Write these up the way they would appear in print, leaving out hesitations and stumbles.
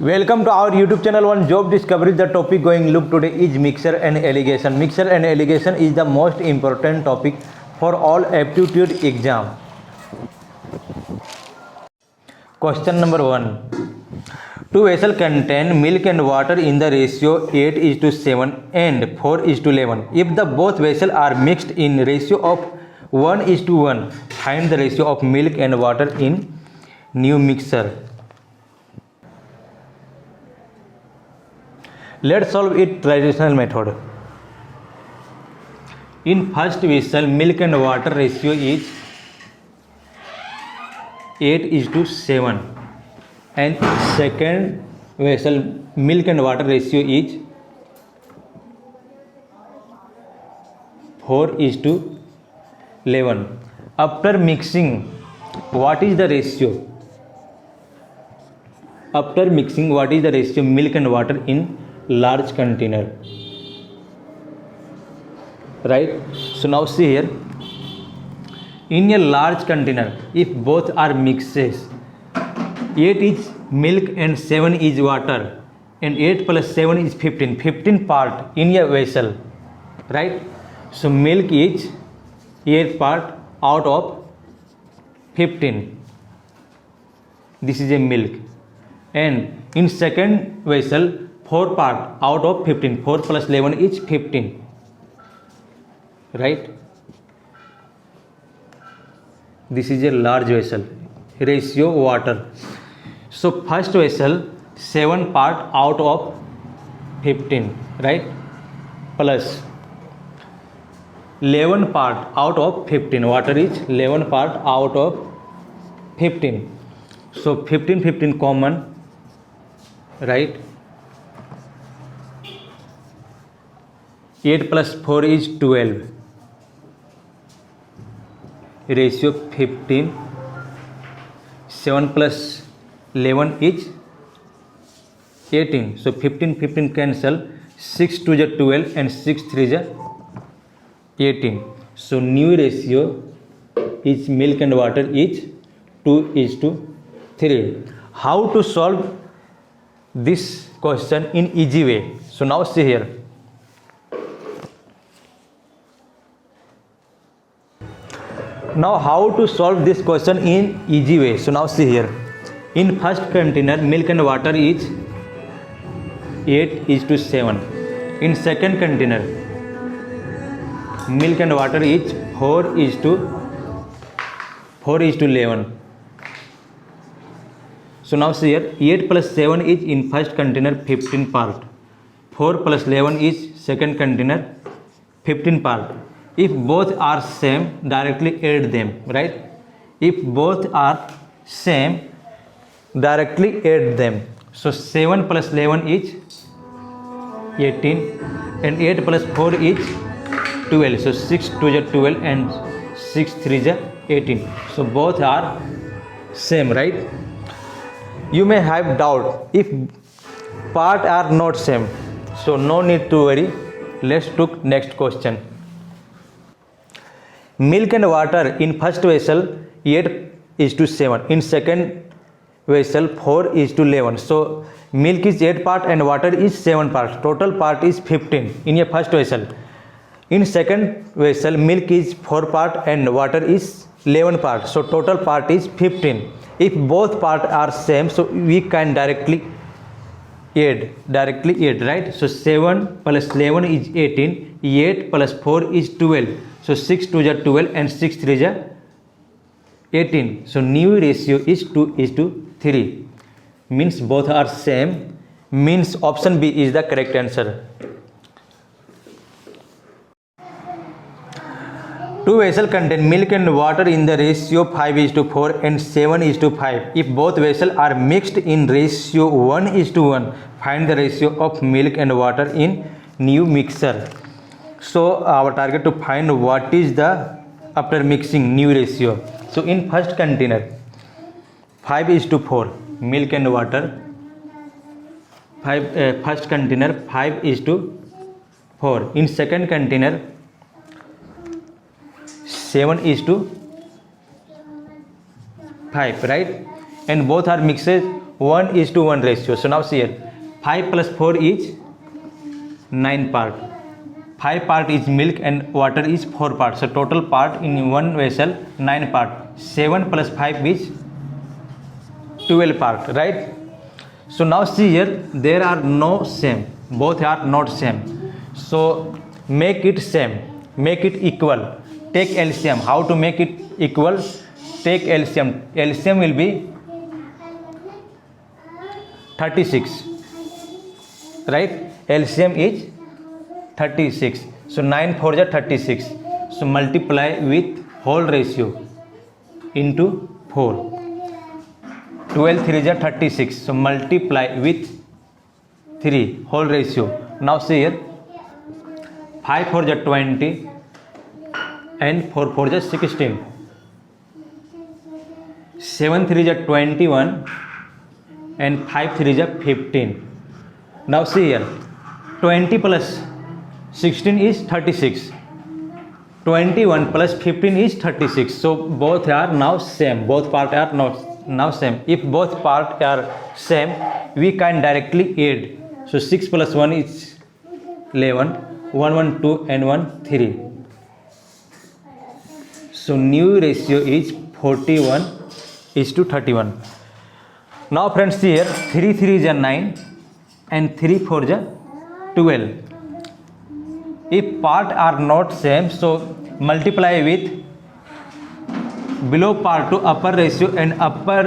Welcome to our YouTube channel on job discovery. The topic going look today is mixture and alligation. Mixture and alligation is the most important topic for all aptitude exam. Question number 1. Two vessels contain milk and water in the ratio 8:7 and 4:11. If the both vessels are mixed in ratio of 1:1, find the ratio of milk and water in new mixture. Let's solve it traditional method. In first vessel, milk and water ratio is 8:7, and second vessel milk and water ratio is 4:11. After mixing, what is the ratio? After mixing, what is the ratio milk and water in large container? Right? So now see here, in a large container, if both are mixes, 8 is milk and 7 is water, and 8 plus 7 is 15 part in a vessel, right? So milk is 8 part out of 15. This is a milk. And in second vessel, 4 part out of 15. 4 plus 11 is 15. Right? This is a large vessel. Ratio water. So first vessel 7 part out of 15. Right? Plus 11 part out of 15. Water is 11 part out of 15. So 15 common. Right? 8 plus 4 is 12. Ratio 15. 7 plus 11 is 18. So 15 cancel. 6 2 is 12 and 6 3 is 18. So new ratio is milk and water is 2:3. How to solve this question in easy way? So now see here. Now how to solve this question in easy way? So now see here. In first container, milk and water is 8:7. In second container, milk and water is 4:11. So now see here, 8 plus 7 is in first container 15 part. 4 plus 11 is second container 15 part. If both are same, directly add them, right? If both are same, directly add them. So 7 plus 11 is 18 and 8 plus 4 is 12. So 6 2 is 12 and 6 3 is 18. So both are same, right? You may have doubt if part are not same. So no need to worry. Let's look next question. Milk and water in first vessel 8:7. In second vessel 4:11. So milk is 8 part and water is 7 part. Total part is 15 in a first vessel. In second vessel milk is 4 part and water is 11 part. So total part is 15. If both part are same, so we can directly add, right? So 7 plus 11 is 18. 8 plus 4 is 12. So 6 2 is 12 and 6 3 is 18. So new ratio is 2:3. Means both are same. Means option B is the correct answer. Two vessels contain milk and water in the ratio 5:4 and 7:5. If both vessels are mixed in ratio 1:1, find the ratio of milk and water in new mixture. So our target to find what is the after mixing new ratio. So in first container 5:4 milk and water. First container 5:4. In second container 7:5, right? And both are mixes 1:1 ratio. So now see here, 5 plus 4 is 9 part. 5 part is milk and water is 4 part. So total part in one vessel 9 part. 7 plus 5 is 12 part, right? So now see here, there are no same. Both are not same. So make it same. Make it equal. Take LCM. How to make it equal? Take LCM. LCM will be 36, right? LCM is 36. So 9 4 is 36. So multiply with whole ratio into 4. 12 3 is 36. So multiply with 3 whole ratio. Now see here, 5 4 is 20 and 4 4 is 16. 7 3 is 21 and 5 3 is 15. Now see here, 20 plus 16 is 36. 21 plus 15 is 36. So both are now same. Both parts are now same. If both parts are same, we can directly add. So 6 plus 1 is 11. 1 1 2 and 1 3. So new ratio is 41:31. Now friends, see here, 3 3 is 9 and 3 4 is 12. If part are not same, so multiply with below part to upper ratio and upper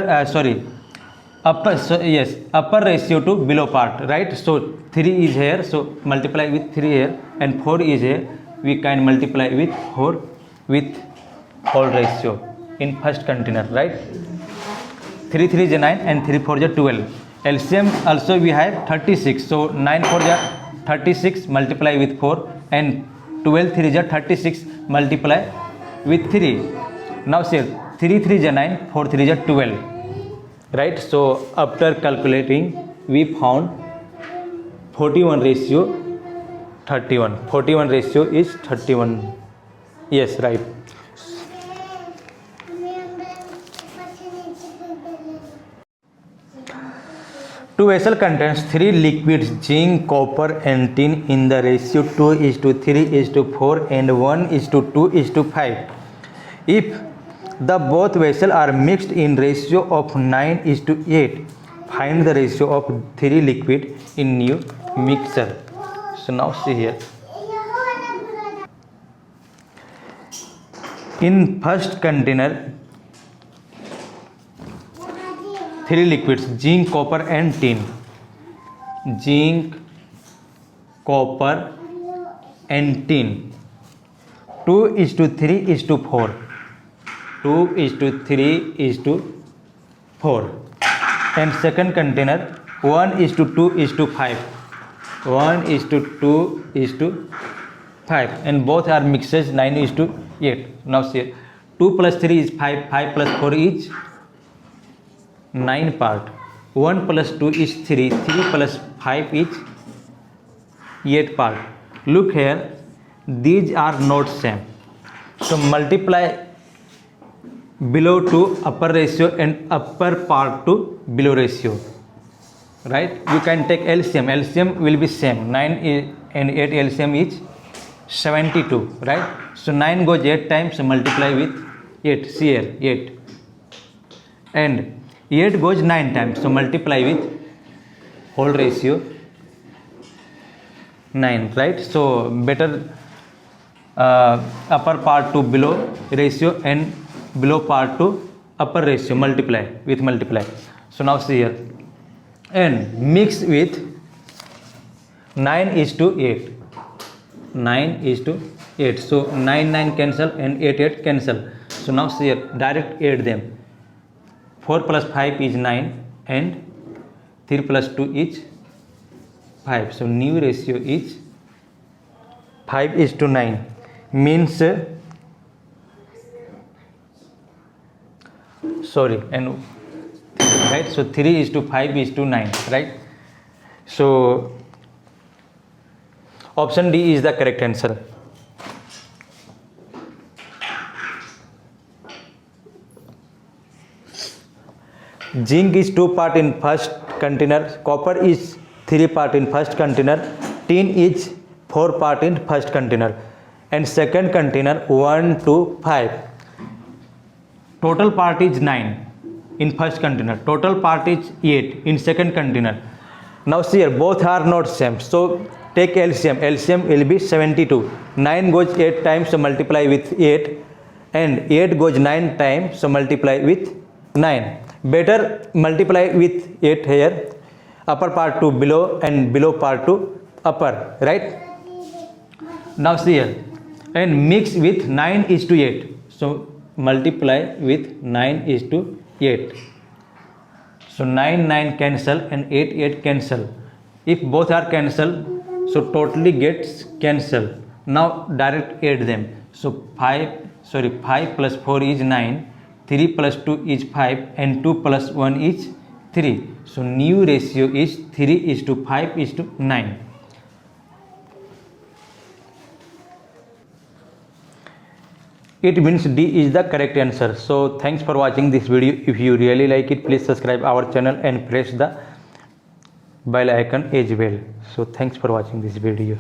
ratio to below part, right? So 3 is here, so multiply with 3 here, and 4 is here, we can multiply with 4 with whole ratio in first container, right? 3 3 is 9 and 3 4 is 12. LCM also we have 36. So 9 4 is 36, multiply with 4, and 12 3 is 36, multiply with 3. Now see 3 3 is 9, 4 3 is 12, right? So after calculating, we found 41:31. 41 ratio is 31. Yes, right. Two vessel contains 3 liquids, zinc, copper and tin, in the ratio 2:3:4 and 1:2:5. If the both vessels are mixed in ratio of 9:8, find the ratio of 3 liquid in new mixture. So now see here, in first container 3 liquids, zinc, copper and tin. Zinc, copper and tin. 2:3:4. 2:3:4. And second container 1:2:5. 1:2:5. And both are mixes 9:8. Now see, 2 plus 3 is 5. 5 plus 4 is 9 part. 1 plus 2 is 3. 3 plus 5 is 8 part. Look here, these are not same. So multiply below to upper ratio and upper part to below ratio, right? You can take LCM. LCM will be same. 9 and 8 LCM is 72, right? So 9 goes 8 times, so multiply with 8. See here, 8. And 8 goes 9 times, so multiply with whole ratio 9, right? So better upper part to below ratio and below part to upper ratio, multiply. So now see here, and mix with 9:8. 9:8. So 9 9 cancel and 8 8 cancel. So now see here, direct add them. 4 plus 5 is 9 and 3 plus 2 is 5. So new ratio is 5:9. Means and right, so 3:5:9, right? So option D is the correct answer. zinc is 2 part in first container, copper is 3 part in first container, tin is 4 part in first container, and second container 1 to 5. Total part is 9 in first container, total part is 8 in second container. Now see here, both are not same, so take LCM. LCM will be 72. 9 goes 8 times, so multiply with 8, and 8 goes 9 times, so multiply with 9. Better multiply with 8 here, upper part to below and below part to upper, right? Now see here, and mix with 9 is to 8. So multiply with 9 is to 8. So 9 9 cancel and 8 8 cancel. If both are cancel, so totally gets cancel. Now direct add them. So 5 plus 4 is 9, 3 plus 2 is 5, and 2 plus 1 is 3. So new ratio is 3 is to 5 is to 9. It means D is the correct answer. So thanks for watching this video. If you really like it, please subscribe our channel and press the bell icon as well. So thanks for watching this video.